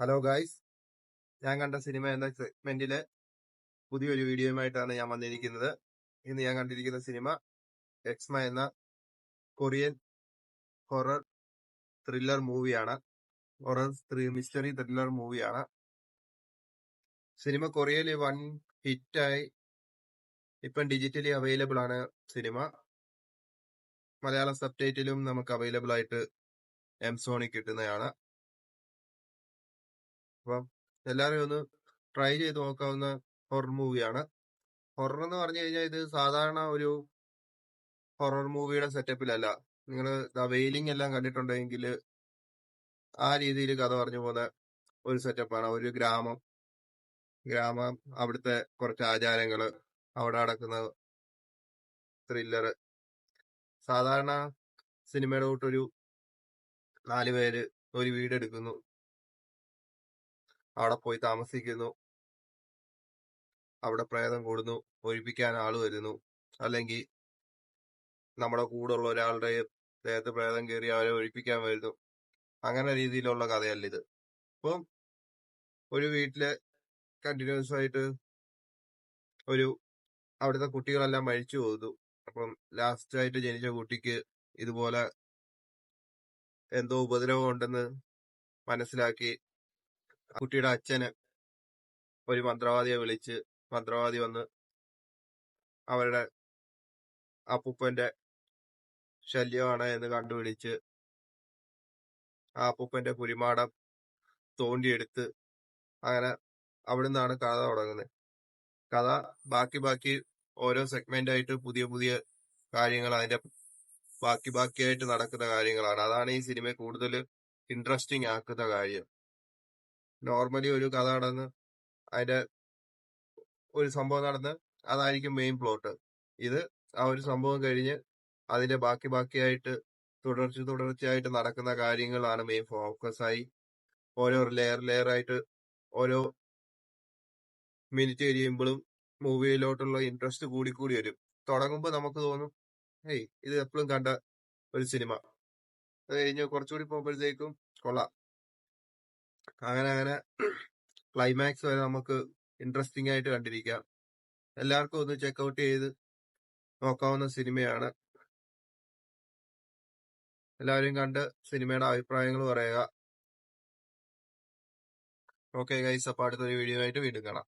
Hello guys, ഞാൻ കണ്ട cinema എന്ന സെഗ്മെന്റിലെ പുതിയൊരു വീഡിയോയുമായിട്ടാണ് ഞാൻ വന്നിരിക്കുന്നത്. ഇന്ന് ഞാൻ കണ്ടിരിക്കുന്ന സിനിമ എക്സ്മ എന്ന കൊറിയൻ ഹൊറർ ത്രില്ലർ മൂവിയാണ്. മിസ്റ്ററി ത്രില്ലർ മൂവിയാണ്. സിനിമ കൊറിയയിൽ വൺ ഹിറ്റായി ഇപ്പം ഡിജിറ്റലി അവൈലബിൾ ആണ്. സിനിമ മലയാളം സബ്ടൈറ്റിലും നമുക്ക് അവൈലബിൾ ആയിട്ട് എംസോണിൽ കിട്ടുന്നതാണ്. അപ്പം എല്ലാവരും ഒന്ന് ട്രൈ ചെയ്ത് നോക്കാവുന്ന ഹൊറർ മൂവിയാണ്. ഹൊറർ എന്ന് പറഞ്ഞു കഴിഞ്ഞാൽ ഇത് സാധാരണ ഒരു ഹൊറർ മൂവിയുടെ സെറ്റപ്പിലല്ല. നിങ്ങൾ വെയിലിംഗ് എല്ലാം കണ്ടിട്ടുണ്ടെങ്കിൽ ആ രീതിയിൽ കഥ പറഞ്ഞു പോകുന്ന ഒരു സെറ്റപ്പാണ്. ഒരു ഗ്രാമം, അവിടുത്തെ കുറച്ച് ആചാരങ്ങള്, അവിടെ നടക്കുന്ന ത്രില്ലർ. സാധാരണ സിനിമയുടെ കൂട്ടൊരു 4 പേര് ഒരു വീടെടുക്കുന്നു, അവിടെ പോയി താമസിക്കുന്നു, അവിടെ പ്രേതം കൂടുന്നു, ഒഴിപ്പിക്കാൻ ആള് വരുന്നു, അല്ലെങ്കിൽ നമ്മുടെ കൂടെ ഉള്ള ഒരാളുടെ ദേഹത്ത് പ്രേതം കയറി അവരെ ഒഴിപ്പിക്കാൻ വരുന്നു. അങ്ങനെ രീതിയിലുള്ള കഥയല്ല ഇത്. അപ്പം ഒരു വീട്ടില് കണ്ടിന്യൂസ് ആയിട്ട് അവിടുത്തെ കുട്ടികളെല്ലാം മരിച്ചു പോകുന്നു. അപ്പം ലാസ്റ്റ് ആയിട്ട് ജനിച്ച കുട്ടിക്ക് ഇതുപോലെ എന്തോ ഉപദ്രവം ഉണ്ടെന്ന് മനസ്സിലാക്കി കുട്ടിയുടെ അച്ഛന് ഒരു മന്ത്രവാദിയെ വിളിച്ച്, മന്ത്രവാദി വന്ന് അവരുടെ അപ്പൂപ്പന്റെ ശല്യമാണ് എന്ന് കണ്ടുപിടിച്ച് ആ അപ്പൂപ്പന്റെ കുരിമാടം തോണ്ടിയെടുത്ത്, അങ്ങനെ അവിടുന്നാണ് കഥ തുടങ്ങുന്നത്. കഥ ബാക്കി ഓരോ സെഗ്മെന്റ് ആയിട്ട് പുതിയ പുതിയ കാര്യങ്ങൾ, അതിന്റെ ബാക്കിയായിട്ട് നടക്കുന്ന കാര്യങ്ങളാണ്. അതാണ് ഈ സിനിമയെ കൂടുതൽ ഇൻട്രസ്റ്റിംഗ് ആക്കുന്ന കാര്യം. നോർമലി ഒരു കഥ നടന്ന് അതിന്റെ ഒരു സംഭവം നടന്ന് അതായിരിക്കും മെയിൻ പ്ലോട്ട്. ഇത് ആ ഒരു സംഭവം കഴിഞ്ഞ് അതിന്റെ ബാക്കിയായിട്ട് തുടർച്ചയായിട്ട് നടക്കുന്ന കാര്യങ്ങളാണ് മെയിൻ ഫോക്കസ് ആയി. ഓരോ ലെയർ ആയിട്ട് ഓരോ മിനിറ്റ് കഴിയുമ്പോഴും മൂവിയിലോട്ടുള്ള ഇൻട്രസ്റ്റ് കൂടി വരും. തുടങ്ങുമ്പോൾ നമുക്ക് തോന്നും ഇത് എപ്പോഴും കണ്ട ഒരു സിനിമ. അത് കഴിഞ്ഞ് കുറച്ചുകൂടി പോകുമ്പോഴത്തേക്കും കൊള്ളാം. അങ്ങനെ ക്ലൈമാക്സ് വരെ നമുക്ക് ഇൻട്രസ്റ്റിംഗ് ആയിട്ട് കണ്ടിരിക്കാം. എല്ലാവർക്കും ഒന്ന് ചെക്കൗട്ട് ചെയ്ത് നോക്കാവുന്ന സിനിമയാണ്. എല്ലാവരും കണ്ട് സിനിമയുടെ അഭിപ്രായങ്ങൾ പറയുക. ഓക്കെ ഗൈസ്, അപ്പൊ അടുത്തൊരു വീഡിയോ ആയിട്ട് വീണ്ടും കാണാം.